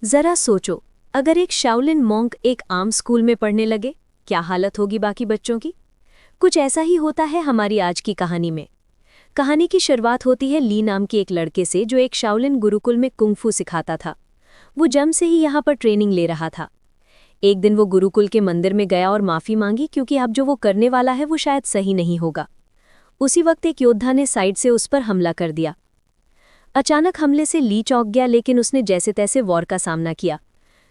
जरा सोचो, अगर एक शाओलिन मॉन्क एक आम स्कूल में पढ़ने लगे, क्या हालत होगी बाकी बच्चों की। कुछ ऐसा ही होता है हमारी आज की कहानी में। कहानी की शुरुआत होती है ली नाम के एक लड़के से जो एक शाओलिन गुरुकुल में कुंग-फू सिखाता था। वो जन्म से ही यहाँ पर ट्रेनिंग ले रहा था। एक दिन वो गुरुकुल के मंदिर में गया और माफ़ी मांगी क्योंकि अब जो वो करने वाला है वो शायद सही नहीं होगा। उसी वक्त एक योद्धा ने साइड से उस पर हमला कर दिया। अचानक हमले से ली चौंक गया, लेकिन उसने जैसे तैसे वॉर का सामना किया।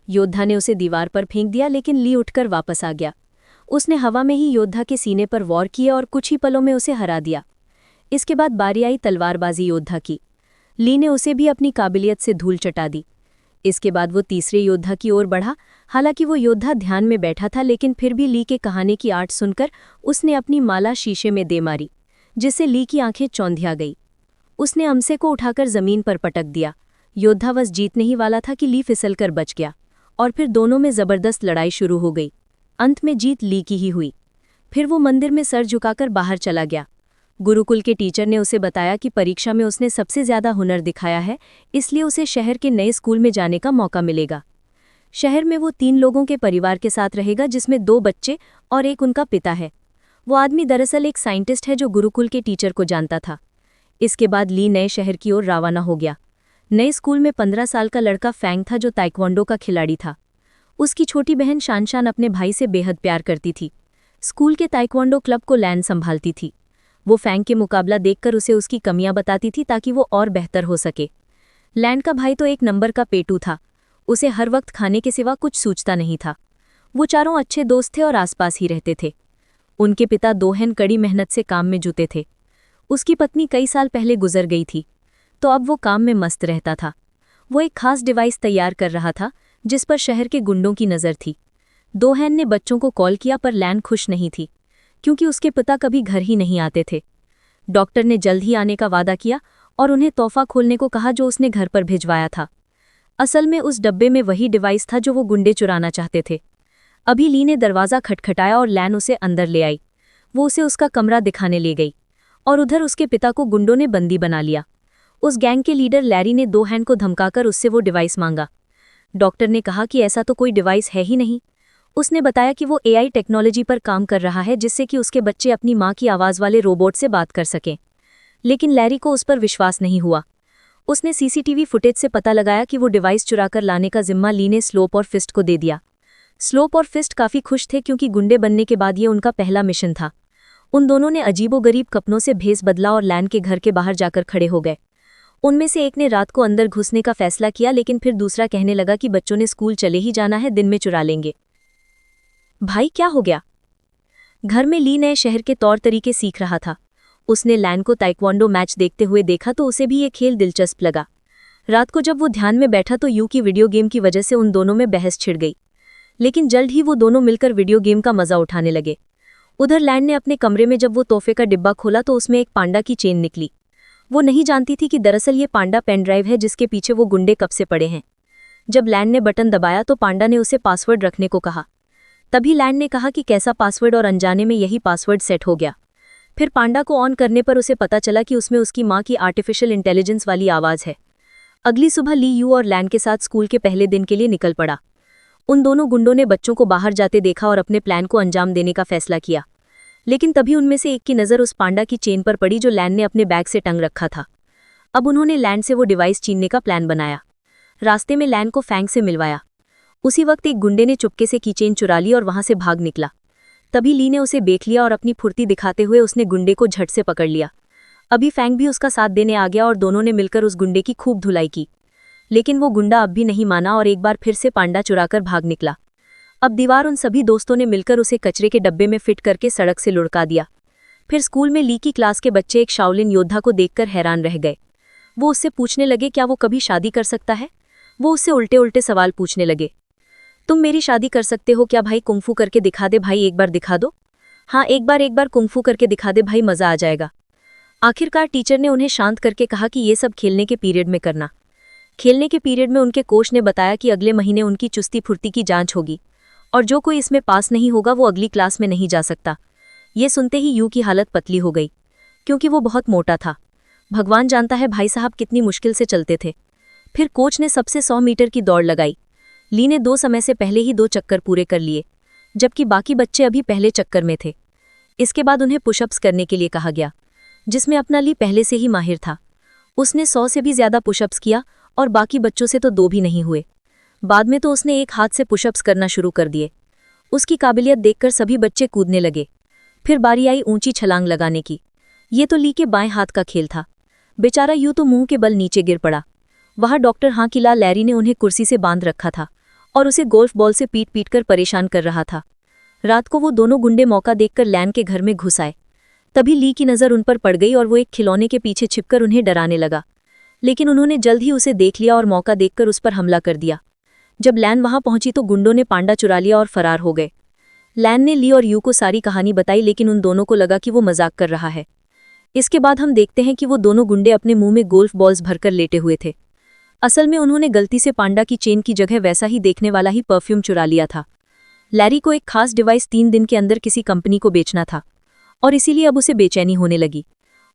योद्धा ने उसे दीवार पर फेंक दिया, लेकिन ली उठकर वापस आ गया। उसने हवा में ही योद्धा के सीने पर वॉर किए और कुछ ही पलों में उसे हरा दिया। इसके बाद बारी आई तलवारबाजी योद्धा की। ली ने उसे भी अपनी काबिलियत से धूल चटा दी। इसके बाद वो तीसरे योद्धा की ओर बढ़ा। हालांकि वो योद्धा ध्यान में बैठा था, लेकिन फिर भी ली के कहानी की आर्ट सुनकर उसने अपनी माला शीशे में दे मारी, जिससे ली की आंखें चौंधिया गई। उसने अमसे को उठाकर जमीन पर पटक दिया। योद्धा बस जीतने ही वाला था कि ली फिसलकर बच गया और फिर दोनों में जबरदस्त लड़ाई शुरू हो गई। अंत में जीत ली की ही हुई। फिर वो मंदिर में सर झुकाकर बाहर चला गया। गुरुकुल के टीचर ने उसे बताया कि परीक्षा में उसने सबसे ज्यादा हुनर दिखाया है, इसलिए उसे शहर के नए स्कूल में जाने का मौका मिलेगा। शहर में वो 3 लोगों के परिवार के साथ रहेगा, जिसमें 2 बच्चे और एक उनका पिता है। वो आदमी दरअसल एक साइंटिस्ट है जो गुरुकुल के टीचर को जानता था। इसके बाद ली नए शहर की ओर रवाना हो गया। नए स्कूल में 15 साल का लड़का फैंग था जो ताइक्वांडो का खिलाड़ी था। उसकी छोटी बहन शानशान अपने भाई से बेहद प्यार करती थी। स्कूल के ताइक्वांडो क्लब को लैन संभालती थी। वो फैंग के मुकाबला देखकर उसे उसकी कमियां बताती थी ताकि वो और बेहतर हो सके। लैन का भाई तो एक नंबर का पेटू था। उसे हर वक्त खाने के सिवा कुछ सूझता नहीं था। वो चारों अच्छे दोस्त थे और आसपास ही रहते थे। उनके पिता दोहेन कड़ी मेहनत से काम में जुटे थे। उसकी पत्नी कई साल पहले गुजर गई थी, तो अब वो काम में मस्त रहता था। वो एक खास डिवाइस तैयार कर रहा था जिस पर शहर के गुंडों की नज़र थी। दोहेन ने बच्चों को कॉल किया, पर लैन खुश नहीं थी क्योंकि उसके पिता कभी घर ही नहीं आते थे। डॉक्टर ने जल्द ही आने का वादा किया और उन्हें तोहफा खोलने को कहा जो उसने घर पर भिजवाया था। असल में उस डब्बे में वही डिवाइस था जो वो गुंडे चुराना चाहते थे। अभी ली ने दरवाज़ा खटखटाया और लैन उसे अंदर ले आई। वो उसे उसका कमरा दिखाने ले गई और उधर उसके पिता को गुंडों ने बंदी बना लिया। उस गैंग के लीडर लैरी ने दोहेन को धमकाकर उससे वो डिवाइस मांगा। डॉक्टर ने कहा कि ऐसा तो कोई डिवाइस है ही नहीं। उसने बताया कि वो एआई टेक्नोलॉजी पर काम कर रहा है जिससे कि उसके बच्चे अपनी माँ की आवाज़ वाले रोबोट से बात कर सकें। लेकिन लैरी को उस पर विश्वास नहीं हुआ। उसने सीसीटीवी फुटेज से पता लगाया कि वो डिवाइस चुराकर लाने का जिम्मा ली ने स्लोप और फिस्ट को दे दिया। स्लोप और फिस्ट काफ़ी खुश थे क्योंकि गुंडे बनने के बाद ये उनका पहला मिशन था। उन दोनों ने अजीबोगरीब कपड़ों से भेस बदला और लैन के घर के बाहर जाकर खड़े हो गए। उनमें से एक ने रात को अंदर घुसने का फैसला किया, लेकिन फिर दूसरा कहने लगा कि बच्चों ने स्कूल चले ही जाना है, दिन में चुरा लेंगे। भाई क्या हो गया? घर में ली नए शहर के तौर तरीके सीख रहा था। उसने लैन को ताइक्वांडो मैच देखते हुए देखा तो उसे भी ये खेल दिलचस्प लगा। रात को जब वो ध्यान में बैठा तो यू की वीडियो गेम की वजह से उन दोनों में बहस छिड़ गई, लेकिन जल्द ही वो दोनों मिलकर वीडियो गेम का मजा उठाने लगे। उधर लैन ने अपने कमरे में जब वो तोहफे का डिब्बा खोला तो उसमें एक पांडा की चेन निकली। वो नहीं जानती थी कि दरअसल ये पांडा पेन ड्राइव है जिसके पीछे वो गुंडे कब से पड़े हैं। जब लैन ने बटन दबाया तो पांडा ने उसे पासवर्ड रखने को कहा। तभी लैन ने कहा कि कैसा पासवर्ड, और अनजाने में यही पासवर्ड सेट हो गया। फिर पांडा को ऑन करने पर उसे पता चला कि उसमें उसकी माँ की आर्टिफिशियल इंटेलिजेंस वाली आवाज़ है। अगली सुबह ली यू और लैन के साथ स्कूल के पहले दिन के लिए निकल पड़ा। उन दोनों गुंडों ने बच्चों को बाहर जाते देखा और अपने प्लान को अंजाम देने का फैसला किया। लेकिन तभी उनमें से एक की नज़र उस पांडा की चेन पर पड़ी जो लैन ने अपने बैग से टंग रखा था। अब उन्होंने लैन से वो डिवाइस छीनने का प्लान बनाया। रास्ते में लैन को फैंग से मिलवाया। उसी वक्त एक गुंडे ने चुपके से की चेन चुरा ली और वहां से भाग निकला। तभी ली ने उसे देख लिया और अपनी फुर्ती दिखाते हुए उसने गुंडे को झट से पकड़ लिया। अभी फैंग भी उसका साथ देने आ गया और दोनों ने मिलकर उस गुंडे की खूब धुलाई की। लेकिन वो गुंडा अब भी नहीं माना और एक बार फिर से पांडा चुराकर भाग निकला। अब दीवार उन सभी दोस्तों ने मिलकर उसे कचरे के डब्बे में फिट करके सड़क से लुढ़का दिया। फिर स्कूल में ली की क्लास के बच्चे एक शाओलिन योद्धा को देखकर हैरान रह गए। वो उससे पूछने लगे क्या वो कभी शादी कर सकता है। वो उससे उल्टे उल्टे सवाल पूछने लगे। तुम मेरी शादी कर सकते हो क्या भाई? कुंफू करके दिखा दे भाई, एक बार दिखा दो। हाँ, एक बार कुंफू करके दिखा दे भाई, मजा आ जाएगा। आखिरकार टीचर ने उन्हें शांत करके कहा कि ये सब खेलने के पीरियड में करना। खेलने के पीरियड में उनके कोच ने बताया कि अगले महीने उनकी चुस्ती फुर्ती की जांच होगी और जो कोई इसमें पास नहीं होगा वो अगली क्लास में नहीं जा सकता। ये सुनते ही यू की हालत पतली हो गई क्योंकि वो बहुत मोटा था। भगवान जानता है भाई साहब कितनी मुश्किल से चलते थे। फिर कोच ने सबसे 100 मीटर की दौड़ लगाई। ली ने 2 समय से पहले ही 2 चक्कर पूरे कर लिए, जबकि बाकी बच्चे अभी पहले चक्कर में थे। इसके बाद उन्हें पुशअप्स करने के लिए कहा गया, जिसमें अपना ली पहले से ही माहिर था। उसने 100 से भी ज्यादा पुशअप्स किया और बाकी बच्चों से तो 2 भी नहीं हुए। बाद में तो उसने एक हाथ से पुशअप्स करना शुरू कर दिए। उसकी काबिलियत देखकर सभी बच्चे कूदने लगे। फिर बारी आई ऊंची छलांग लगाने की। ये तो ली के बाएं हाथ का खेल था। बेचारा यूं तो मुंह के बल नीचे गिर पड़ा। वहां डॉक्टर हांकीलाल लैरी ने उन्हें कुर्सी से बांध रखा था और उसे गोल्फ बॉल से पीट पीट कर परेशान कर रहा था। रात को वो दोनों गुंडे मौका देखकर लैन के घर में घुस आए। तभी ली की नज़र उन पर पड़ गई और वो एक खिलौने के पीछे छिपकर उन्हें डराने लगा, लेकिन उन्होंने जल्द ही उसे देख लिया और मौका देखकर उस पर हमला कर दिया। जब लैन वहां पहुंची तो गुंडों ने पांडा चुरा लिया और फरार हो गए। लैन ने ली और यू को सारी कहानी बताई, लेकिन उन दोनों को लगा कि वो मजाक कर रहा है। इसके बाद हम देखते हैं कि वो दोनों गुंडे अपने मुंह में गोल्फ बॉल्स भरकर लेटे हुए थे। असल में उन्होंने गलती से पांडा की चेन की जगह वैसा ही देखने वाला ही परफ्यूम चुरा लिया था। लैरी को एक खास डिवाइस 3 दिन के अंदर किसी कंपनी को बेचना था और इसीलिए अब उसे बेचैनी होने लगी।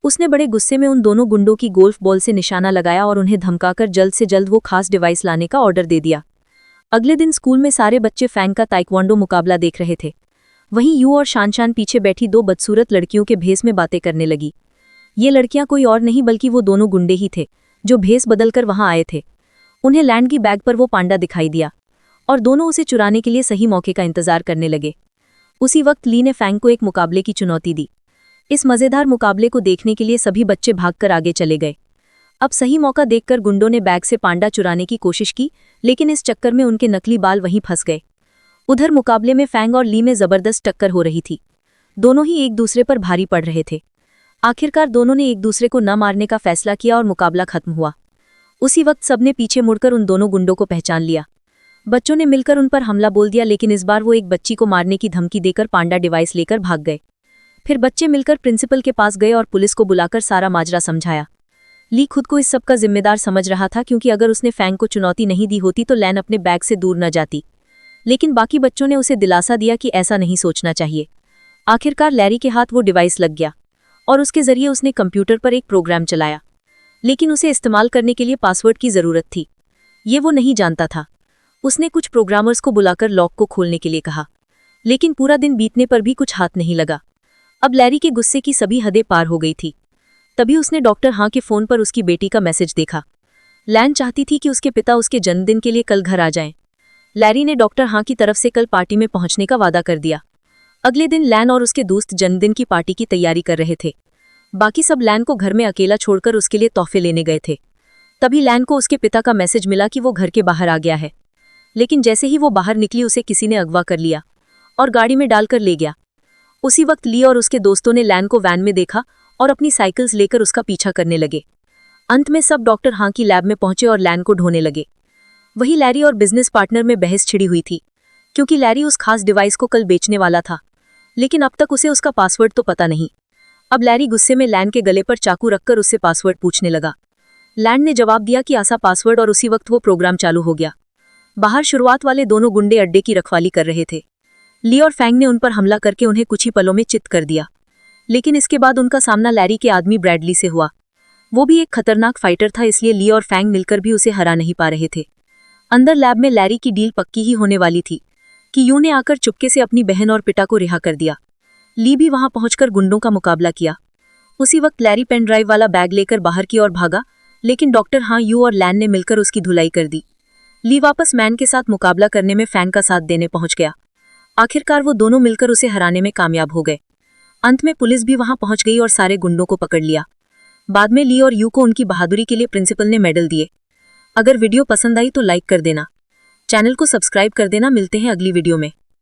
उसने बड़े गुस्से में उन दोनों गुंडों की गोल्फ बॉल से निशाना लगाया और उन्हें धमकाकर जल्द से जल्द वो खास डिवाइस लाने का ऑर्डर दे दिया। अगले दिन स्कूल में सारे बच्चे फैंग का ताइक्वांडो मुकाबला देख रहे थे। वहीं यू और शान पीछे बैठी 2 बदसूरत लड़कियों के भेस में बातें करने लगी। ये लड़कियां कोई और नहीं बल्कि वो दोनों गुंडे ही थे जो भेस बदलकर वहां आए थे। उन्हें लैंड की बैग पर वो पांडा दिखाई दिया और दोनों उसे चुराने के लिए सही मौके का इंतजार करने लगे। उसी वक्त ली ने फैंग को एक मुकाबले की चुनौती दी। इस मजेदार मुकाबले को देखने के लिए सभी बच्चे भागकर आगे चले गए। अब सही मौका देखकर गुंडों ने बैग से पांडा चुराने की कोशिश की, लेकिन इस चक्कर में उनके नकली बाल वहीं फंस गए। उधर मुकाबले में फैंग और ली में जबरदस्त टक्कर हो रही थी। दोनों ही एक दूसरे पर भारी पड़ रहे थे। आखिरकार दोनों ने एक दूसरे को न मारने का फैसला किया और मुकाबला खत्म हुआ। उसी वक्त सबने पीछे मुड़कर उन दोनों गुंडों को पहचान लिया। बच्चों ने मिलकर उन पर हमला बोल दिया, लेकिन इस बार वो एक बच्ची को मारने की धमकी देकर पांडा डिवाइस लेकर भाग गए। फिर बच्चे मिलकर प्रिंसिपल के पास गए और पुलिस को बुलाकर सारा माजरा समझाया। ली खुद को इस सब का जिम्मेदार समझ रहा था, क्योंकि अगर उसने फैंग को चुनौती नहीं दी होती तो लैन अपने बैग से दूर न जाती। लेकिन बाकी बच्चों ने उसे दिलासा दिया कि ऐसा नहीं सोचना चाहिए। आखिरकार लैरी के हाथ वो डिवाइस लग गया और उसके जरिए उसने कंप्यूटर पर एक प्रोग्राम चलाया, लेकिन उसे इस्तेमाल करने के लिए पासवर्ड की जरूरत थी। ये वो नहीं जानता था। उसने कुछ प्रोग्रामर्स को बुलाकर लॉक को खोलने के लिए कहा, लेकिन पूरा दिन बीतने पर भी कुछ हाथ नहीं लगा। अब लैरी के गुस्से की सभी हदें पार हो गई थी। तभी उसने डॉक्टर हां के फोन पर उसकी बेटी का मैसेज देखा। लैन चाहती थी कि उसके पिता उसके जन्मदिन के लिए कल घर आ जाएं। लैरी ने डॉक्टर हां की तरफ से कल पार्टी में पहुंचने का वादा कर दिया। अगले दिन लैन और उसके दोस्त जन्मदिन की पार्टी की तैयारी कर रहे थे। बाकी सब लैन को घर में अकेला छोड़कर उसके लिए तोहफे लेने गए थे। तभी लैन को उसके पिता का मैसेज मिला कि वो घर के बाहर आ गया है, लेकिन जैसे ही वो बाहर निकली उसे किसी ने अगवा कर लिया और गाड़ी में डालकर ले गया। उसी वक्त ली और उसके दोस्तों ने लैन को वैन में देखा और अपनी साइकिल्स लेकर उसका पीछा करने लगे। अंत में सब डॉक्टर हां की लैब में पहुंचे और लैन को ढूंढने लगे। वही लैरी और बिजनेस पार्टनर में बहस छिड़ी हुई थी, क्योंकि लैरी उस खास डिवाइस को कल बेचने वाला था, लेकिन अब तक उसे उसका पासवर्ड तो पता नहीं। अब लैरी गुस्से में लैन के गले पर चाकू रखकर उससे पासवर्ड पूछने लगा। लैन ने जवाब दिया कि आसा पासवर्ड, और उसी वक्त वो प्रोग्राम चालू हो गया। बाहर शुरुआत वाले दोनों गुंडे अड्डे की रखवाली कर रहे थे। ली और फैंग ने उन पर हमला करके उन्हें कुछ ही पलों में चित कर दिया, लेकिन इसके बाद उनका सामना लैरी के आदमी ब्रैडली से हुआ। वो भी एक खतरनाक फाइटर था, इसलिए ली और फैंग मिलकर भी उसे हरा नहीं पा रहे थे। अंदर लैब में लैरी की डील पक्की ही होने वाली थी कि यू ने आकर चुपके से अपनी बहन और पिता को रिहा कर दिया। ली भी वहां पहुंचकर गुंडों का मुकाबला किया। उसी वक्त लैरी पेन ड्राइव वाला बैग लेकर बाहर की ओर भागा, लेकिन डॉक्टर हां, यू और लैन ने मिलकर उसकी धुलाई कर दी। ली वापस मैन के साथ मुकाबला करने में फैंग का साथ देने पहुंच गया। आखिरकार वो दोनों मिलकर उसे हराने में कामयाब हो गए। अंत में पुलिस भी वहां पहुंच गई और सारे गुंडों को पकड़ लिया। बाद में ली और यू को उनकी बहादुरी के लिए प्रिंसिपल ने मेडल दिए। अगर वीडियो पसंद आई तो लाइक कर देना, चैनल को सब्सक्राइब कर देना। मिलते हैं अगली वीडियो में।